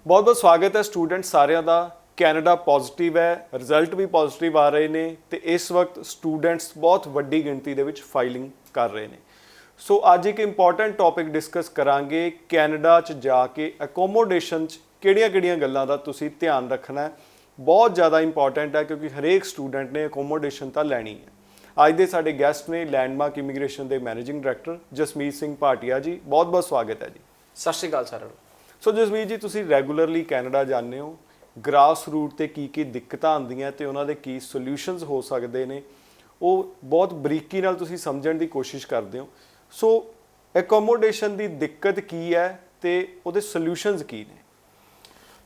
बहुत बहुत स्वागत है स्टूडेंट सारिਆਂ ਦਾ। कैनेडा पॉजिटिव है, रिजल्ट भी पॉजिटिव आ रहे हैं तो इस वक्त स्टूडेंट्स बहुत वड्डी गिनती ਦੇ ਵਿੱਚ फाइलिंग कर रहे हैं। सो ਅੱਜ एक इंपॉर्टेंट टॉपिक डिस्कस करांगे कैनेडा च जाके अकोमोडेशन च ਕਿਹੜੀਆਂ ਗੱਲਾਂ ਦਾ ਤੁਸੀਂ ਧਿਆਨ ਰੱਖਣਾ है। बहुत ज़्यादा इंपॉर्टेंट है क्योंकि हरेक स्टूडेंट ने अकोमोडेशन तो लैनी है। ਅੱਜ ਦੇ ਸਾਡੇ ਗੈਸਟ ਨੇ ਲੈਂਡਮਾਰਕ ਇਮੀਗ੍ਰੇਸ਼ਨ ਦੇ ਮੈਨੇਜਿੰਗ ਡਾਇਰੈਕਟਰ ਜਸਮੀਤ ਸਿੰਘ ਭਾਟੀਆ ਜੀ। ਬਹੁਤ ਬਹੁਤ ਸਵਾਗਤ ਹੈ ਜੀ। ਸਤਿ ਸ਼੍ਰੀ ਅਕਾਲ ਸਾਰਿਆਂ ਨੂੰ। ਸੋ ਜਸਮੀਤ ਜੀ, ਤੁਸੀਂ ਰੈਗੂਲਰਲੀ ਕੈਨੇਡਾ ਜਾਂਦੇ ਹੋ, ਗ੍ਰਾਸ ਰੂਟ ਤੇ ਕੀ ਦਿੱਕਤਾਂ ਆਉਂਦੀਆਂ ਤੇ ਉਹਨਾਂ ਦੇ ਕੀ ਸੋਲੂਸ਼ਨਸ ਹੋ ਸਕਦੇ ਨੇ, ਉਹ ਬਹੁਤ ਬਰੀਕੀ ਨਾਲ ਤੁਸੀਂ ਸਮਝਣ ਦੀ ਕੋਸ਼ਿਸ਼ ਕਰਦੇ ਹੋ। ਸੋ ਐਕੋਮੋਡੇਸ਼ਨ ਦੀ ਦਿੱਕਤ ਕੀ ਹੈ ਤੇ ਉਹਦੇ ਸੋਲੂਸ਼ਨਸ ਕੀ ਨੇ?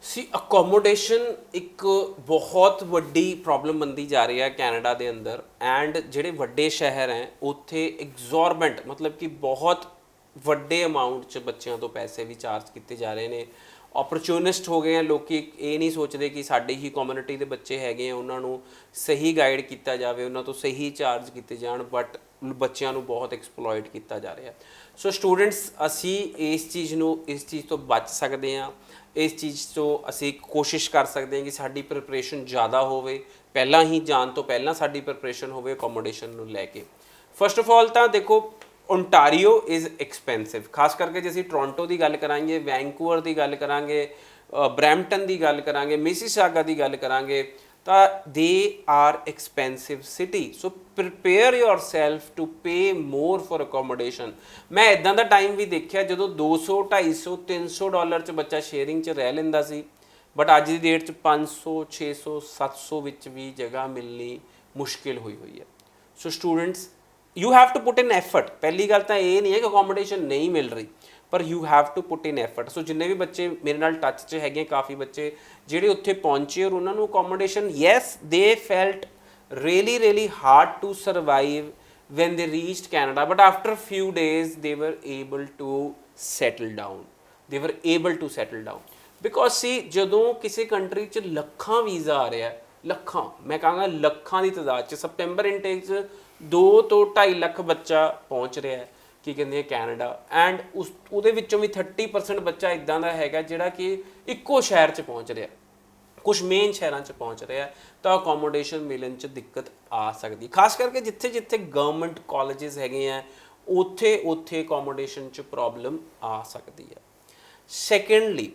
ਸੀ ਅਕੋਮੋਡੇਸ਼ਨ ਇੱਕ ਬਹੁਤ ਵੱਡੀ ਪ੍ਰੋਬਲਮ ਬਣਦੀ ਜਾ ਰਹੀ ਹੈ ਕੈਨੇਡਾ ਦੇ ਅੰਦਰ। ਐਂਡ ਜਿਹੜੇ ਵੱਡੇ ਸ਼ਹਿਰ ਹੈ ਉੱਥੇ ਐਗਜ਼ੋਰਬੈਂਟ ਮਤਲਬ ਕਿ ਬਹੁਤ ਵੱਡੇ ਅਮਾਉਂਟ 'ਚ ਬੱਚਿਆਂ ਤੋਂ ਪੈਸੇ ਵੀ ਚਾਰਜ ਕੀਤੇ ਜਾ ਰਹੇ ਨੇ। ਓਪਰਚੂਨਿਸਟ ਹੋ ਗਏ ਆ ਲੋਕੀ, ਇਹ ਨਹੀਂ ਸੋਚਦੇ ਕਿ ਸਾਡੀ ਹੀ ਕਮਿਊਨਿਟੀ ਦੇ ਬੱਚੇ ਹੈਗੇ ਆ, ਉਹਨਾਂ ਨੂੰ ਸਹੀ ਗਾਈਡ ਕੀਤਾ ਜਾਵੇ, ਉਹਨਾਂ ਤੋਂ ਸਹੀ ਚਾਰਜ ਕੀਤੇ ਜਾਣ, ਬਟ ਬੱਚਿਆਂ ਨੂੰ ਬਹੁਤ ਐਕਸਪਲੋਇਟ ਕੀਤਾ ਜਾ ਰਿਹਾ। ਸੋ ਸਟੂਡੈਂਟਸ, ਅਸੀਂ ਇਸ ਚੀਜ਼ ਤੋਂ ਬਚ ਸਕਦੇ ਹਾਂ। ਇਸ ਚੀਜ਼ ਤੋਂ ਅਸੀਂ ਕੋਸ਼ਿਸ਼ ਕਰ ਸਕਦੇ ਹਾਂ ਕਿ ਸਾਡੀ ਪ੍ਰਿਪਰੇਸ਼ਨ ਜ਼ਿਆਦਾ ਹੋਵੇ, ਪਹਿਲਾਂ ਹੀ ਜਾਣ ਤੋਂ ਪਹਿਲਾਂ ਸਾਡੀ ਪ੍ਰਿਪਰੇਸ਼ਨ ਹੋਵੇ ਅਕੋਮੋਡੇਸ਼ਨ ਨੂੰ ਲੈ ਕੇ। ਫਸਟ ਆਫ ਆਲ ਤਾਂ ਦੇਖੋ, ਓਨਟਾਰੀਓ ਇਜ਼ ਐਕਸਪੈਂਸਿਵ। ਖਾਸ ਕਰਕੇ ਜੇ ਅਸੀਂ ਟੋਰਾਂਟੋ ਦੀ ਗੱਲ ਕਰਾਂਗੇ, ਵੈਂਕੂਵਰ ਦੀ ਗੱਲ ਕਰਾਂਗੇ, ਬਰੈਂਪਟਨ ਦੀ ਗੱਲ ਕਰਾਂਗੇ, ਮਿਸੀਸਾਗਾ ਦੀ ਗੱਲ ਕਰਾਂਗੇ, ਤਾਂ they are expensive city. So prepare yourself to pay more for accommodation. ਮੈਂ ਇੱਦਾਂ ਦਾ ਟਾਈਮ ਵੀ ਦੇਖਿਆ ਜਦੋਂ 200, 250, 300 ਡਾਲਰ 'ਚ ਬੱਚਾ ਸ਼ੇਅਰਿੰਗ 'ਚ ਰਹਿ ਲੈਂਦਾ ਸੀ, ਬਟ ਅੱਜ ਦੀ ਡੇਟ 'ਚ 500, 600, 700 ਵਿੱਚ ਵੀ ਜਗ੍ਹਾ ਮਿਲਣੀ ਮੁਸ਼ਕਿਲ ਹੋਈ ਹੈ। So students, you have to put in effort. ਪਹਿਲੀ ਗੱਲ ਤਾਂ ਇਹ ਨਹੀਂ ਹੈ ਕਿ ਅਕੋਮੋਡੇਸ਼ਨ ਨਹੀਂ ਮਿਲ ਰਹੀ, ਪਰ you have to put in effort. So ਜਿੰਨੇ ਵੀ ਬੱਚੇ ਮੇਰੇ ਨਾਲ ਟੱਚ 'ਚ ਹੈਗੇ, ਕਾਫੀ ਬੱਚੇ ਜਿਹੜੇ ਉੱਥੇ ਪਹੁੰਚੇ ਔਰ ਉਹਨਾਂ ਨੂੰ ਅਕੋਮੋਡੇਸ਼ਨ, ਯੈਸ ਦੇ felt really hard to survive when they reached Canada, but after few days they were able to settle down because see, ਜਦੋਂ ਕਿਸੇ ਕੰਟਰੀ 'ਚ ਲੱਖਾਂ ਵੀਜ਼ਾ ਆ ਰਿਹਾ, ਲੱਖਾਂ, ਮੈਂ ਕਹਾਂਗਾ ਲੱਖਾਂ ਦੀ ਤਾਦਾਦ 'ਚ, ਸਪਟੈਂਬਰ ਇਨਟੇਕ 'ਚ 2 ਤੋਂ 2.5 ਲੱਖ ਬੱਚਾ ਪਹੁੰਚ ਰਿਹਾ ਹੈ ਕੀ ਕਹਿੰਦੇ ਆ ਕੈਨੇਡਾ। ਐਂਡ ਉਹਦੇ ਵਿੱਚੋਂ ਵੀ 30% ਬੱਚਾ ਇੱਦਾਂ ਦਾ ਹੈਗਾ ਜਿਹੜਾ ਕਿ ਇੱਕੋ ਸ਼ਹਿਰ 'ਚ ਪਹੁੰਚ ਰਿਹਾ, ਕੁਛ ਮੇਨ ਸ਼ਹਿਰਾਂ 'ਚ ਪਹੁੰਚ ਰਿਹਾ, ਤਾਂ ਅਕੋਮੋਡੇਸ਼ਨ ਮਿਲਣ 'ਚ ਦਿੱਕਤ ਆ ਸਕਦੀ। ਖਾਸ ਕਰਕੇ ਜਿੱਥੇ ਗਵਰਨਮੈਂਟ ਕਾਲਜਿਸ ਹੈਗੇ ਆ ਉੱਥੇ ਅਕੋਮੋਡੇਸ਼ਨ 'ਚ ਪ੍ਰੋਬਲਮ ਆ ਸਕਦੀ ਹੈ। ਸੈਕੰਡਲੀ,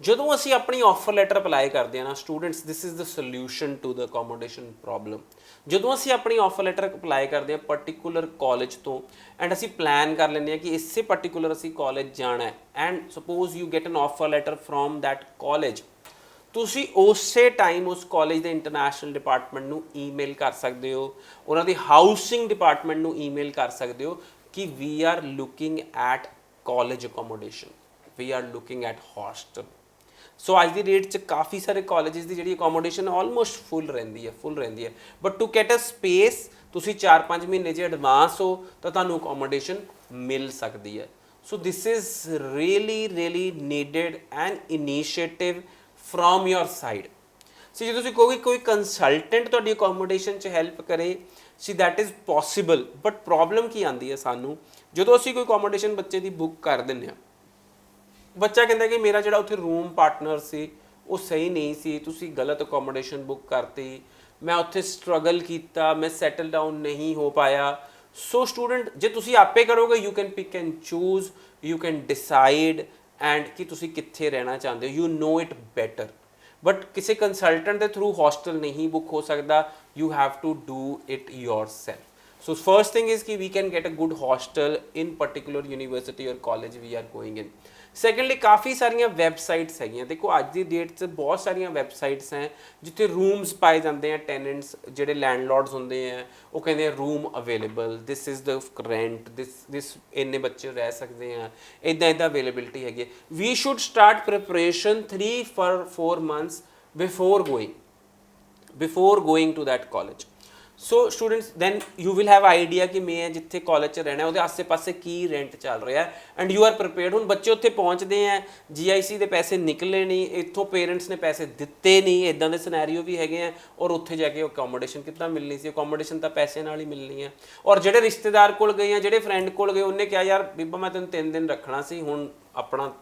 ਜਦੋਂ ਅਸੀਂ ਆਪਣੀ ਆਫਰ ਲੈਟਰ ਅਪਲਾਈ ਕਰਦੇ ਹਾਂ ਨਾ students, this is the solution to the accommodation problem. ਜਦੋਂ ਅਸੀਂ ਆਪਣੀ ਆਫਰ ਲੈਟਰ ਅਪਲਾਈ ਕਰਦੇ ਹਾਂ ਪਰਟੀਕੂਲਰ ਕਾਲਜ ਤੋਂ, ਐਂਡ ਅਸੀਂ ਪਲਾਨ ਕਰ ਲੈਂਦੇ ਹਾਂ ਕਿ ਇਸੇ ਪਰਟੀਕੂਲਰ ਅਸੀਂ ਕਾਲਜ ਜਾਣਾ ਹੈ, and suppose you get N offer letter from that college, ਤੁਸੀਂ ਉਸੇ ਟਾਈਮ ਉਸ ਕਾਲਜ ਦੇ ਇੰਟਰਨੈਸ਼ਨਲ ਡਿਪਾਰਟਮੈਂਟ ਨੂੰ ਈਮੇਲ ਕਰ ਸਕਦੇ ਹੋ, ਉਹਨਾਂ ਦੀ ਹਾਊਸਿੰਗ ਡਿਪਾਰਟਮੈਂਟ ਨੂੰ ਈਮੇਲ ਕਰ ਸਕਦੇ ਹੋ ਕਿ we are looking at college accommodation, we are looking at hostel. So ਅੱਜ ਦੀ ਡੇਟ 'ਚ ਕਾਫੀ ਸਾਰੇ ਕਾਲਜਿਸ ਦੀ ਜਿਹੜੀ ਅਕੋਮੋਡੇਸ਼ਨ ਆਲਮੋਸਟ ਫੁੱਲ ਰਹਿੰਦੀ ਹੈ, but to get a space ਤੁਸੀਂ 4-5 ਮਹੀਨੇ 'ਚ ਐਡਵਾਂਸ ਹੋ ਤਾਂ ਤੁਹਾਨੂੰ ਅਕੋਮੋਡੇਸ਼ਨ ਮਿਲ ਸਕਦੀ ਹੈ। So this is really needed an initiative from your side। See, ਜੇ ਤੁਸੀਂ ਕਹੋਗੇ ਕੋਈ ਕੰਸਲਟੈਂਟ ਤੁਹਾਡੀ ਅਕੋਮੋਡੇਸ਼ਨ 'ਚ ਹੈਲਪ ਕਰੇ, see that is possible, but problem ਕੀ ਆਉਂਦੀ ਹੈ ਸਾਨੂੰ, ਜਦੋਂ ਅਸੀਂ ਕੋਈ ਅਕੋਮੋਡੇਸ਼ਨ ਬੱਚੇ ਦੀ ਬੁੱਕ ਕਰ ਦਿੰਦੇ ਹਾਂ, ਬੱਚਾ ਕਹਿੰਦਾ ਕਿ ਮੇਰਾ ਜਿਹੜਾ ਉੱਥੇ ਰੂਮ ਪਾਰਟਨਰ ਸੀ ਉਹ ਸਹੀ ਨਹੀਂ ਸੀ, ਤੁਸੀਂ ਗਲਤ ਅਕੋਮੋਡੇਸ਼ਨ ਬੁੱਕ ਕਰਤੀ, ਮੈਂ ਉੱਥੇ ਸਟਰਗਲ ਕੀਤਾ, ਮੈਂ ਸੈਟਲ ਡਾਊਨ ਨਹੀਂ ਹੋ ਪਾਇਆ। ਸੋ ਸਟੂਡੈਂਟ, ਜੇ ਤੁਸੀਂ ਆਪੇ ਕਰੋਗੇ, you can pick and choose, you can decide and ਕਿ ਤੁਸੀਂ ਕਿੱਥੇ ਰਹਿਣਾ ਚਾਹੁੰਦੇ ਹੋ, you know it better. But ਕਿਸੇ ਕੰਸਲਟੈਂਟ ਦੇ ਥਰੂ ਹੋਸਟਲ ਨਹੀਂ ਬੁੱਕ ਹੋ ਸਕਦਾ, you have to do it yourself। So first thing is कि we can get a good hostel in particular university or college we are going in। Secondly, ਕਾਫੀ ਸਾਰੀਆਂ websites ਹੈਗੀਆਂ। ਦੇਖੋ ਅੱਜ ਦੀ ਡੇਟ 'ਚ ਬਹੁਤ ਸਾਰੀਆਂ ਵੈਬਸਾਈਟਸ ਹੈ ਜਿੱਥੇ ਰੂਮਸ ਪਾਏ ਜਾਂਦੇ ਆ। ਟੈਨੈਂਟਸ ਜਿਹੜੇ ਲੈਂਡਲੋਰਡਸ ਹੁੰਦੇ ਆ ਉਹ ਕਹਿੰਦੇ ਆ room available, this is the rent, this ਇੰਨੇ ਬੱਚੇ ਰਹਿ ਸਕਦੇ ਆ, ਇੱਦਾਂ ਅਵੇਲੇਬਿਲਿਟੀ ਹੈਗੀ। We should start preparation 3-4 months before going to that college। So students, then you will have idea ਕਿ ਮੈਂ ਜਿੱਥੇ ਕਾਲਜ 'ਚ ਰਹਿਣਾ ਉਹਦੇ ਆਸੇ ਪਾਸੇ ਕੀ ਰੈਂਟ ਚੱਲ ਰਿਹਾ, ਐਂਡ ਯੂ ਆਰ ਪ੍ਰੀਪੇਅਰਡ। ਹੁਣ ਬੱਚੇ ਉੱਥੇ ਪਹੁੰਚਦੇ ਆ, GIC ਦੇ ਪੈਸੇ ਨਿਕਲੇ ਨਹੀਂ, ਇੱਥੋਂ ਪੇਰੈਂਟਸ ਨੇ ਪੈਸੇ ਦਿੱਤੇ ਨਹੀਂ, ਇੱਦਾਂ ਦੇ ਸਿਨੈਰੀਓ ਵੀ ਹੈਗੇ ਆ, ਔਰ ਉੱਥੇ ਜਾ ਕੇ ਅਕੋਮੋਡੇਸ਼ਨ ਕਿੱਦਾਂ ਮਿਲਣੀ ਸੀ? ਅਕੋਮੋਡੇਸ਼ਨ ਤਾਂ ਪੈਸੇ ਨਾਲ ਹੀ ਮਿਲਣੀ ਹੈ। ਔਰ ਜਿਹੜੇ ਰਿਸ਼ਤੇਦਾਰ ਕੋਲ ਗਏ ਆ, ਜਿਹੜੇ ਫਰੈਂਡ ਕੋਲ ਗਏ, ਉਹਨੇ ਕਿਹਾ ਯਾਰ ਬੀਬਾ ਮੈਂ ਤੈਨੂੰ 3 ਦਿਨ ਰੱਖਣਾ ਸੀ, ਹੁਣ ਆਪਣਾ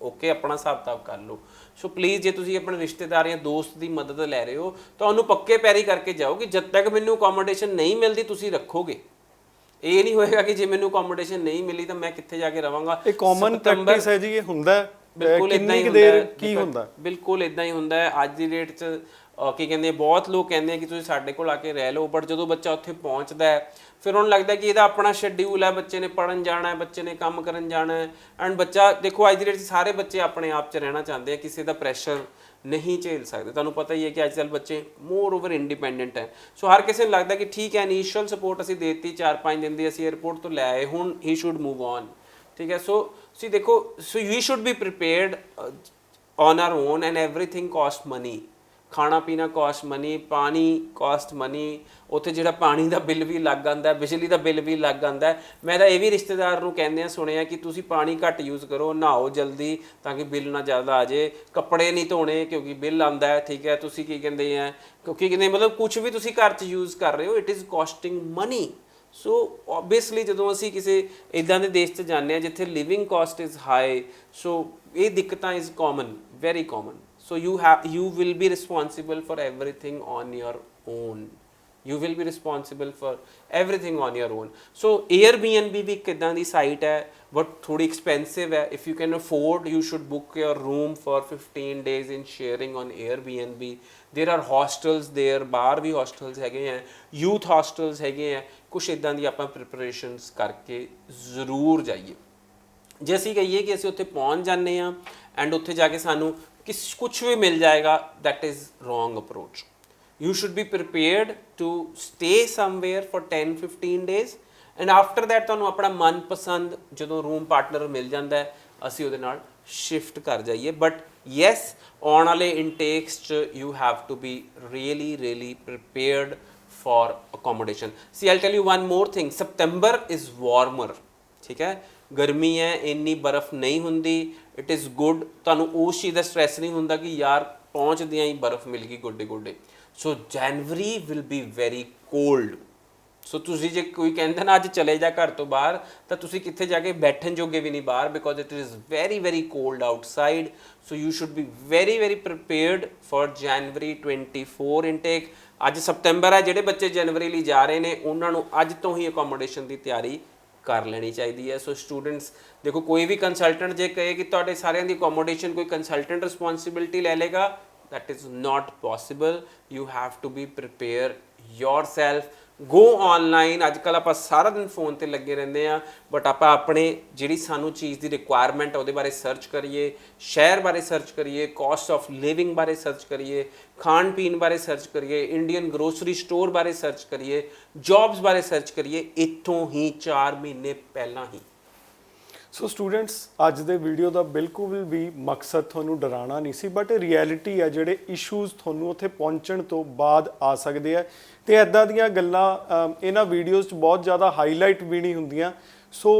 ਓਕੇ ਆਪਣਾ ਹਿਸਾਬ ਕਿਤਾਬ ਕਰ ਲਓ। ਸੋ ਪਲੀਜ਼ ਜੇ ਤੁਸੀਂ ਆਪਣੇ ਰਿਸ਼ਤੇਦਾਰ ਜਾਂ ਦੋਸਤ ਦੀ ਮਦਦ ਲੈ ਰਹੇ ਹੋ ਤਾਂ ਉਹਨੂੰ ਪੱਕੇ ਪੈਰੀ ਕਰਕੇ ਜਾਓ ਕਿ ਜਦ ਤੱਕ ਮੈਨੂੰ ਅਕੋਮੋਡੇਸ਼ਨ ਨਹੀਂ ਮਿਲਦੀ ਤੁਸੀਂ ਰੱਖੋਗੇ। ਇਹ ਨਹੀਂ ਹੋਏਗਾ ਕਿ ਜੇ ਮੈਨੂੰ ਅਕੋਮੋਡੇਸ਼ਨ ਨਹੀਂ ਮਿਲੀ ਤਾਂ ਮੈਂ ਕਿੱਥੇ ਜਾ ਕੇ ਰਵਾਂਗਾ। ਇਹ ਕਾਮਨ ਪ੍ਰੈਕਟਿਸ ਹੈ ਜੀ, ਇਹ ਹੁੰਦਾ ਹੈ। ਬਿਲਕੁਲ ਇਦਾਂ ਹੀ ਕਿੰਨੀ ਦੇਰ ਹੁੰਦਾ ਕੀ ਹੁੰਦਾ? ਬਿਲਕੁਲ ਇਦਾਂ ਹੀ ਹੁੰਦਾ ਹੈ ਅੱਜ ਦੀ ਡੇਟ 'ਚ। ਕੀ ਕਹਿੰਦੇ ਬਹੁਤ ਲੋਕ ਕਹਿੰਦੇ ਆ ਕਿ ਤੁਸੀਂ ਸਾਡੇ ਕੋਲ ਆ ਕੇ ਰਹਿ ਲਓ, ਬਟ ਜਦੋਂ ਬੱਚਾ ਉੱਥੇ ਪਹੁੰਚਦਾ ਹੈ ਫਿਰ ਉਹਨੂੰ ਲੱਗਦਾ ਕਿ ਇਹਦਾ ਆਪਣਾ ਸ਼ੈਡਿਊਲ ਹੈ, ਬੱਚੇ ਨੇ ਪੜ੍ਹਨ ਜਾਣਾ ਹੈ, ਬੱਚੇ ਨੇ ਕੰਮ ਕਰਨ ਜਾਣਾ ਹੈ। ਐਂਡ ਬੱਚਾ ਦੇਖੋ ਅੱਜ ਦੀ ਡੇਟ 'ਚ ਸਾਰੇ ਬੱਚੇ ਆਪਣੇ ਆਪ 'ਚ ਰਹਿਣਾ ਚਾਹੁੰਦੇ ਆ, ਕਿਸੇ ਦਾ ਪ੍ਰੈਸ਼ਰ ਨਹੀਂ ਝੇਲ ਸਕਦੇ। ਤੁਹਾਨੂੰ ਪਤਾ ਹੀ ਹੈ ਕਿ ਅੱਜ ਕੱਲ੍ਹ ਬੱਚੇ ਮੋਰ ਓਵਰ ਇੰਡੀਪੈਂਡੈਂਟ ਹੈ। ਸੋ ਹਰ ਕਿਸੇ ਨੂੰ ਲੱਗਦਾ ਕਿ ਠੀਕ ਹੈ ਇਨੀਸ਼ੀਅਲ ਸਪੋਰਟ ਅਸੀਂ ਦੇ ਦਿੱਤੀ 4-5 ਦਿਨ ਦੀ, ਅਸੀਂ ਏਅਰਪੋਰਟ ਤੋਂ ਲੈ ਆਏ, ਹੁਣ ਹੀ ਸ਼ੁੱਡ ਮੂਵ ਔਨ। ਠੀਕ ਹੈ, ਸੋ ਤੁਸੀਂ ਦੇਖੋ so you should be prepared on our own and everything cost money. ਖਾਣਾ ਪੀਣਾ ਕਾਸਟ ਮਨੀ, ਪਾਣੀ ਕਾਸਟ ਮਨੀ, ਉੱਥੇ ਜਿਹੜਾ ਪਾਣੀ ਦਾ ਬਿੱਲ ਵੀ ਲੱਗ ਆਉਂਦਾ, ਬਿਜਲੀ ਦਾ ਬਿੱਲ ਵੀ ਲੱਗ ਆਉਂਦਾ। ਮੈਂ ਤਾਂ ਇਹ ਵੀ ਰਿਸ਼ਤੇਦਾਰ ਨੂੰ ਕਹਿੰਦੇ ਆ ਸੁਣਿਆ ਕਿ ਤੁਸੀਂ ਪਾਣੀ ਘੱਟ ਯੂਜ਼ ਕਰੋ, ਨਹਾਓ ਜਲਦੀ ਤਾਂ ਕਿ ਬਿੱਲ ਨਾ ਜ਼ਿਆਦਾ ਆ ਜਾਏ, ਕੱਪੜੇ ਨਹੀਂ ਧੋਣੇ ਕਿਉਂਕਿ ਬਿੱਲ ਆਉਂਦਾ ਹੈ। ਠੀਕ ਹੈ, ਤੁਸੀਂ ਕੀ ਕਹਿੰਦੇ ਆ ਕਿਉਂਕਿ ਕਹਿੰਦੇ ਮਤਲਬ ਕੁਝ ਵੀ ਤੁਸੀਂ ਘਰ 'ਚ ਯੂਜ਼ ਕਰ ਰਹੇ ਹੋ it is costing money. So obviously ਜਦੋਂ ਅਸੀਂ ਕਿਸੇ ਇੱਦਾਂ ਦੇ ਦੇਸ਼ 'ਚ ਜਾਂਦੇ ਹਾਂ ਜਿੱਥੇ ਲਿਵਿੰਗ ਕਾਸਟ ਇਜ਼ ਹਾਈ, ਸੋ ਇਹ ਦਿੱਕਤਾਂ is common, very common. So you will be responsible for everything on your own. You will be responsible for everything on your own. So Airbnb ਵੀ ਇੱਕ ਇੱਦਾਂ ਦੀ ਸਾਈਟ ਹੈ but ਥੋੜੀ expensive ਹੈ। If you can afford you should book your room for 15 days in sharing on Airbnb. There are hostels there, ਬਾਹਰ ਵੀ hostels ਹੈਗੇ ਹੈ, youth hostels ਹੈਗੇ ਹੈ। ਕੁਛ ਇੱਦਾਂ ਦੀ ਆਪਾਂ preparations ਕਰਕੇ ਜ਼ਰੂਰ ਜਾਈਏ। ਜੇ ਅਸੀਂ ਕਹੀਏ ਕਿ ਅਸੀਂ ਉੱਥੇ ਪਹੁੰਚ ਜਾਂਦੇ ਹਾਂ ਐਂਡ ਉੱਥੇ ਜਾ ਕੇ ਸਾਨੂੰ ਕੁਛ ਵੀ ਮਿਲ ਜਾਏਗਾ, that is wrong approach. You should be prepared to stay somewhere for 10-15 days and after that ਤੁਹਾਨੂੰ ਆਪਣਾ ਮਨਪਸੰਦ ਜਦੋਂ ਰੂਮ ਪਾਰਟਨਰ ਮਿਲ ਜਾਂਦਾ ਹੈ ਅਸੀਂ ਉਹਦੇ ਨਾਲ ਸ਼ਿਫਟ ਕਰ ਜਾਈਏ। ਬਟ ਯੈਸ ਆਉਣ ਵਾਲੇ ਇਨਟੇਕਸ 'ਚ you have to be really prepared for accommodation. See, I'll tell you one more thing. September is warmer. ਠੀਕ ਹੈ, ਗਰਮੀ ਹੈ, ਇੰਨੀ ਬਰਫ਼ ਨਹੀਂ ਹੁੰਦੀ, ਇਟ ਇਜ਼ ਗੁੱਡ। ਤੁਹਾਨੂੰ ਉਸ ਚੀਜ਼ ਦਾ ਸਟ੍ਰੈਸ ਨਹੀਂ ਹੁੰਦਾ ਕਿ ਯਾਰ ਪਹੁੰਚਦਿਆਂ ਹੀ ਬਰਫ਼ ਮਿਲ ਗਈ ਗੋਡੇ ਗੋਡੇ। ਸੋ ਜਨਵਰੀ ਵਿਲ ਬੀ ਵੈਰੀ ਕੋਲਡ। ਸੋ ਤੁਸੀਂ ਜੇ ਕੋਈ ਕਹਿੰਦਾ ਨਾ ਅੱਜ ਚਲੇ ਜਾ ਘਰ ਤੋਂ ਬਾਹਰ ਤਾਂ ਤੁਸੀਂ ਕਿੱਥੇ ਜਾ ਕੇ ਬੈਠਣ ਜੋਗੇ ਵੀ ਨਹੀਂ ਬਾਹਰ, because it is very cold outside. So you should be very prepared for January 24 intake. ਅੱਜ ਸਤੰਬਰ ਹੈ, ਜਿਹੜੇ ਬੱਚੇ ਜਨਵਰੀ ਲਈ ਜਾ ਰਹੇ ਨੇ ਉਹਨਾਂ ਨੂੰ ਅੱਜ ਤੋਂ ਹੀ ਅਕੋਮੋਡੇਸ਼ਨ ਦੀ ਤਿਆਰੀ ਕਰ ਲੈਣੀ ਚਾਹੀਦੀ ਹੈ। ਸੋ ਸਟੂਡੈਂਟਸ ਦੇਖੋ ਕੋਈ ਵੀ ਕੰਸਲਟੈਂਟ ਜੇ ਕਹੇ ਕਿ ਤੁਹਾਡੇ ਸਾਰਿਆਂ ਦੀ ਅਕੋਮੋਡੇਸ਼ਨ ਕੋਈ ਕੰਸਲਟੈਂਟ ਰਿਸਪੌਂਸਿਬਿਲਿਟੀ ਲੈ ਲੇਗਾ, that is not possible. You have to be prepared yourself. Go online. ਅੱਜ ਕੱਲ੍ਹ ਆਪਾਂ ਸਾਰਾ ਦਿਨ ਫੋਨ ਤੇ ਲੱਗੇ ਰਹਿੰਦੇ ਆ, ਬਟ ਆਪਾਂ ਆਪਣੇ ਜਿਹੜੀ ਸਾਨੂੰ ਚੀਜ਼ ਦੀ ਰਿਕੁਆਇਰਮੈਂਟ ਉਹਦੇ ਬਾਰੇ ਸਰਚ ਕਰੀਏ, ਸ਼ਹਿਰ ਬਾਰੇ ਸਰਚ ਕਰੀਏ, ਕਾਸਟ ਆਫ ਲਿਵਿੰਗ ਬਾਰੇ ਸਰਚ ਕਰੀਏ, ਖਾਣ ਪੀਣ ਬਾਰੇ ਸਰਚ ਕਰੀਏ, ਇੰਡੀਅਨ ਗਰੋਸਰੀ ਸਟੋਰ ਬਾਰੇ ਸਰਚ ਕਰੀਏ, ਜੌਬਸ ਬਾਰੇ ਸਰਚ ਕਰੀਏ ਇੱਥੋਂ ਹੀ 4 ਮਹੀਨੇ ਪਹਿਲਾਂ ਹੀ। ਸੋ ਸਟੂਡੈਂਟਸ ਅੱਜ ਦੇ ਵੀਡੀਓ ਦਾ ਬਿਲਕੁਲ ਵੀ ਮਕਸਦ ਤੁਹਾਨੂੰ ਡਰਾਉਣਾ ਨਹੀਂ ਸੀ, ਬਟ ਰਿਐਲਿਟੀ ਹੈ, ਜਿਹੜੇ ਇਸ਼ੂਜ਼ ਤੁਹਾਨੂੰ ਉੱਥੇ ਪਹੁੰਚਣ ਤੋਂ ਬਾਅਦ ਆ ਸਕਦੇ ਆ ਤੇ ਐਦਾਂ ਦੀਆਂ ਗੱਲਾਂ ਇਹਨਾਂ ਵੀਡੀਓਜ਼ 'ਚ ਬਹੁਤ ਜ਼ਿਆਦਾ ਹਾਈਲਾਈਟ ਵੀ ਨਹੀਂ ਹੁੰਦੀਆਂ। ਸੋ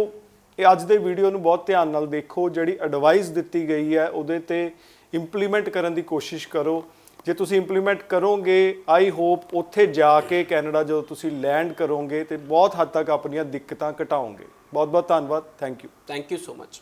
ਇਹ ਅੱਜ ਦੇ ਵੀਡੀਓ ਨੂੰ ਬਹੁਤ ਧਿਆਨ ਨਾਲ ਦੇਖੋ, ਜਿਹੜੀ ਐਡਵਾਈਸ ਦਿੱਤੀ ਗਈ ਹੈ ਉਹਦੇ ਤੇ ਇੰਪਲੀਮੈਂਟ ਕਰਨ ਦੀ ਕੋਸ਼ਿਸ਼ ਕਰੋ। ਜੇ ਤੁਸੀਂ ਇੰਪਲੀਮੈਂਟ ਕਰੋਗੇ ਆਈ ਹੋਪ ਉੱਥੇ ਜਾ ਕੇ ਕੈਨੇਡਾ ਜਦੋਂ ਤੁਸੀਂ ਲੈਂਡ ਕਰੋਗੇ ਤੇ ਬਹੁਤ ਹੱਦ ਤੱਕ ਆਪਣੀਆਂ ਦਿੱਕਤਾਂ ਘਟਾਓਗੇ। ਬਹੁਤ ਬਹੁਤ ਧੰਨਵਾਦ। Thank you so much.